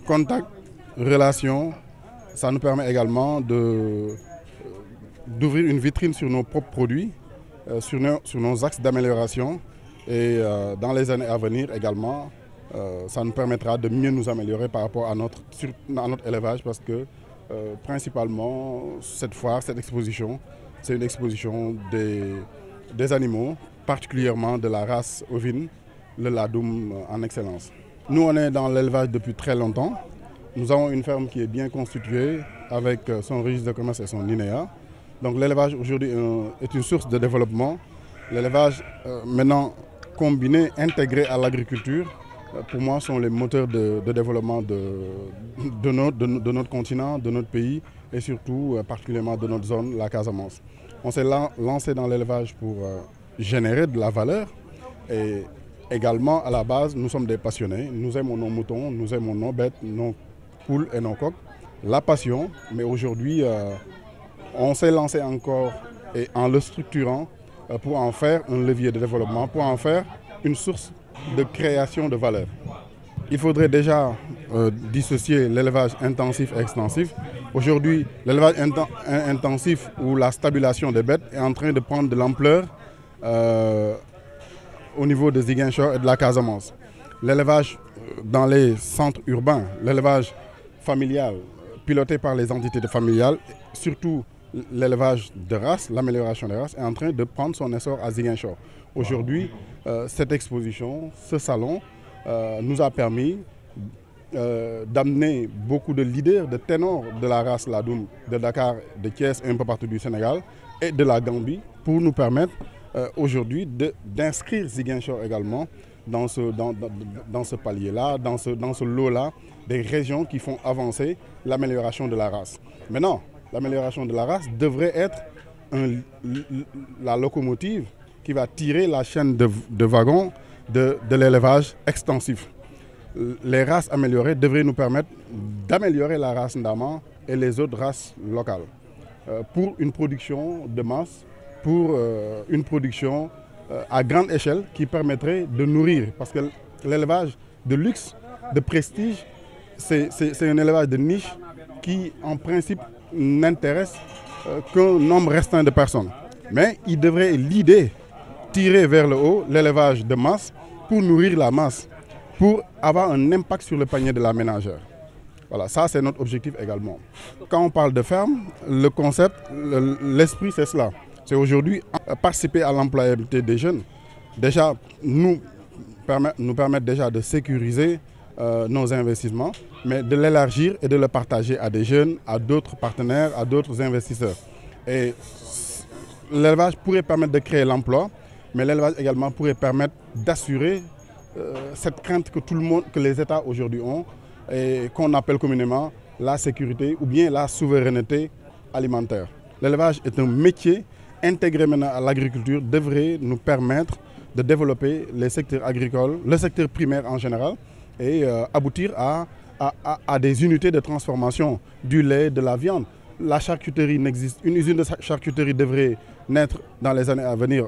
contact, relation, ça nous permet également d'ouvrir une vitrine sur nos propres produits, sur nos axes d'amélioration. Et dans les années à venir également, ça nous permettra de mieux nous améliorer par rapport à notre élevage parce que principalement cette foire, cette exposition, c'est une exposition des animaux, particulièrement de la race ovine, le ladoum en excellence. Nous, on est dans l'élevage depuis très longtemps. Nous avons une ferme qui est bien constituée avec son registre de commerce et son INEA. Donc l'élevage aujourd'hui est une source de développement. L'élevage maintenant combiné, intégré à l'agriculture, pour moi sont les moteurs de développement de notre continent, de notre pays et surtout particulièrement de notre zone, la Casamance. On s'est lancé dans l'élevage pour générer de la valeur et également à la base nous sommes des passionnés. Nous aimons nos moutons, nous aimons nos bêtes, nos poules et nos coqs. La passion, mais aujourd'hui on s'est lancé encore et en le structurant pour en faire un levier de développement, pour en faire une source de création de valeur. Il faudrait déjà dissocier l'élevage intensif et extensif. Aujourd'hui, l'élevage intensif ou la stabulation des bêtes est en train de prendre de l'ampleur au niveau de Ziguinchor et de la Casamance. L'élevage dans les centres urbains, l'élevage familial, piloté par les entités familiales, surtout l'élevage de races, l'amélioration des races, est en train de prendre son essor à Ziguinchor. Aujourd'hui, cette exposition, ce salon, nous a permis d'amener beaucoup de leaders, de ténors de la race ladoum de Dakar, de Thiès et un peu partout du Sénégal et de la Gambie pour nous permettre aujourd'hui d'inscrire Ziguinchor également dans ce palier-là, dans ce lot-là des régions qui font avancer l'amélioration de la race. Maintenant, l'amélioration de la race devrait être la locomotive qui va tirer la chaîne de wagons de l'élevage extensif. Les races améliorées devraient nous permettre d'améliorer la race Ndama et les autres races locales pour une production de masse, pour une production à grande échelle qui permettrait de nourrir. Parce que l'élevage de luxe, de prestige, c'est un élevage de niche qui en principe n'intéresse qu'un nombre restreint de personnes. Mais il devrait l'idée tirer vers le haut l'élevage de masse pour nourrir la masse, pour avoir un impact sur le panier de la ménagère. Voilà, ça c'est notre objectif également. Quand on parle de ferme, le concept, l'esprit c'est cela. C'est aujourd'hui participer à l'employabilité des jeunes. Déjà, nous permettre déjà de sécuriser nos investissements, mais de l'élargir et de le partager à des jeunes, à d'autres partenaires, à d'autres investisseurs. Et l'élevage pourrait permettre de créer l'emploi, mais l'élevage également pourrait permettre d'assurer cette crainte que que les États aujourd'hui ont et qu'on appelle communément la sécurité ou bien la souveraineté alimentaire. L'élevage est un métier intégré maintenant à l'agriculture, devrait nous permettre de développer les secteurs agricoles, le secteur primaire en général et aboutir à des unités de transformation du lait, de la viande. La charcuterie n'existe. Une usine de charcuterie devrait naître dans les années à venir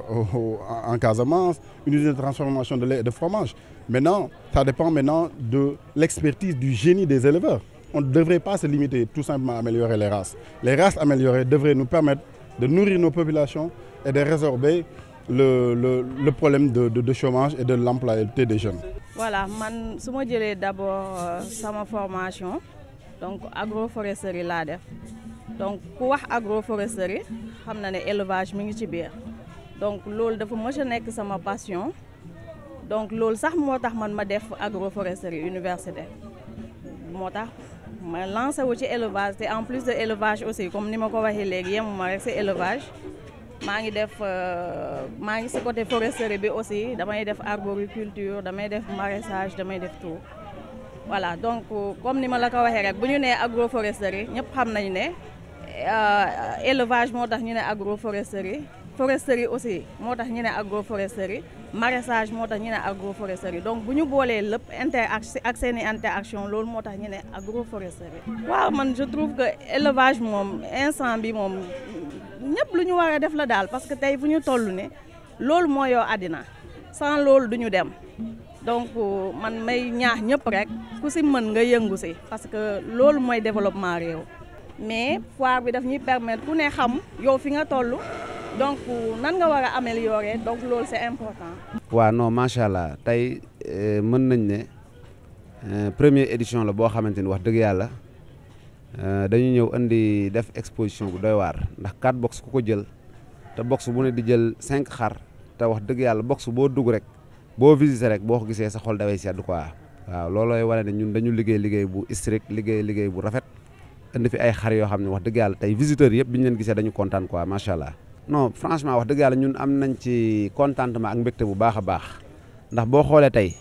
en Casamance, une usine de transformation de lait et de fromage. Maintenant, ça dépend maintenant de l'expertise, du génie des éleveurs. On ne devrait pas se limiter tout simplement à améliorer les races. Les races améliorées devraient nous permettre de nourrir nos populations et de résorber le problème de chômage et de l'employabilité des jeunes. Voilà, man su ma jëlee d'abord sama formation donc agroforesterie laa def donc ku wax agroforesterie xam na ne élevage mi ngi ci biir donc loolu dafa mës a nekk sama passion donc loolu sax moo tax man ma def agroforesterie université moo tax ma lancé wu ci élevage te en plus de élevage aussi comme ni ma ko waxee léegi yemuma rek c'est élevage maa ngi si côté foresterie bi aussi damay def arboriculture damay def maraîchage damay def tout voilà donc comme ni ma la ko waxee rek bu ñu nee agroforesterie ñëpp xam nañu ne élevage moo tax ñu ne agroforesterie foresterie aussi moo tax ñu ne agroforesterie maraîchage moo tax ñu ne agroforesterie donc bu ñu boolee lépp ak seeni interaction loolu moo tax ñu ne agroforesterie. waaw man je trouve que élevage moom instant bi moom ñëpp lu ñu war a def la daal parce que tey fu ñu toll ne loolu moo yoo àddina sans loolu du ñu dem donc man may ñaax ñëpp rek ku si mën nga yëngu si parce que loolu mooy développement réew mais foire bi daf ñuy permettre ku ne xam yow fi nga toll donc nan nga war a améliorer donc loolu c'est important. waaw non macha allah tey mën nañ ne première édition la boo xamante ni wax dëgg yàlla dañu ñëw indi def exposition bu doy waar ndax 4 box ku ko jël te box bu ne di jël 5 xar te wax dëgg yàlla box boo dugg rek boo visité rek boo ko gisee sa xol dafay sedd quoi waaw loolooy wane ne ñun dañu liggéey bu strict liggéey bu rafet indi fi ay xar yoo xam ne wax dëgg yàlla tey visiteurs yëpp bi ñu leen gisee dañu kontaan quoi macha allah. non franchement wax dëgg yàlla ñun am nañ ci contentement ak mbégte bu baax a baax ndax boo xoolee tey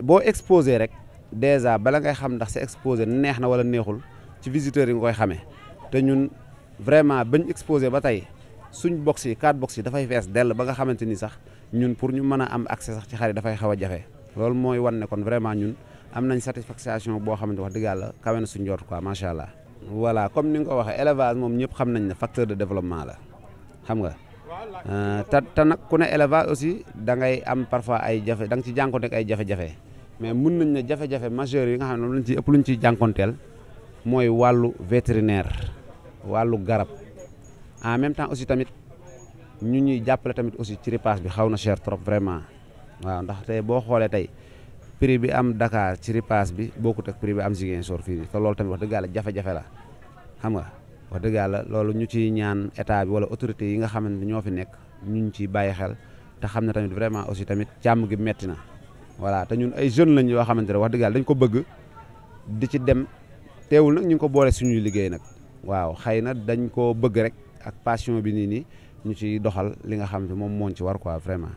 boo exposé rek déjà bala ngay xam ndax sa exposé neex na wala neexul ci visiteurs yi nga koy xamee te ñun vraiment bañ exposé ba tey suñ box yi 4 box yi dafay fees dell ba nga xamante ni sax ñun pour ñu mën a am accès sax ci xar yi dafay xaw a jafe loolu mooy wan ne kon vraiment ñun am nañ satisfaction boo xamante wax dëgg yàlla kawe na suñ njort quoi macha allah. voilà comme ni nga ko waxee élevage moom ñëpp xam nañ ne facteur de développement la xam nga te nag ku ne élevage aussi da ngay am parfois ay jafe da nga ci jànkonteeg ay jafe-jafe mais mun nañ ne jafe-jafe majeur yi nga xam ne moom lañ ci ëpp luñ ciy jànkonteel mooy wàllu vétérinaire wàllu garab en même temps aussi tamit ñu ñuy jàppale tamit aussi ci ripaas bi xaw na cher trop vraiment waaw ndax tey boo xoolee tey prix bi am Dakar ci ripaas bi bokkut ak prix bi am Ziguinchor fii te loolu tamit wax dëgg yàlla jafe-jafe la xam nga wax dëgg yàlla loolu ñu ciy ñaan état bi wala autorité yi nga xamante ñoo fi nekk ñu ciy bàyyi xel te xam ne tamit vraiment aussi tamit càmm gi metti na voilà te ñun ay jeunes lañ yoo xamante ne wax dëgg yàlla dañ ko bëgg di ci dem teewul nag ñu ngi ko boole suñuy liggéey nag waaw xëy na dañ ko bëgg rek ak passion bi nii ñu ciy doxal li nga xam ne moom mooñ ci war quoi vraiment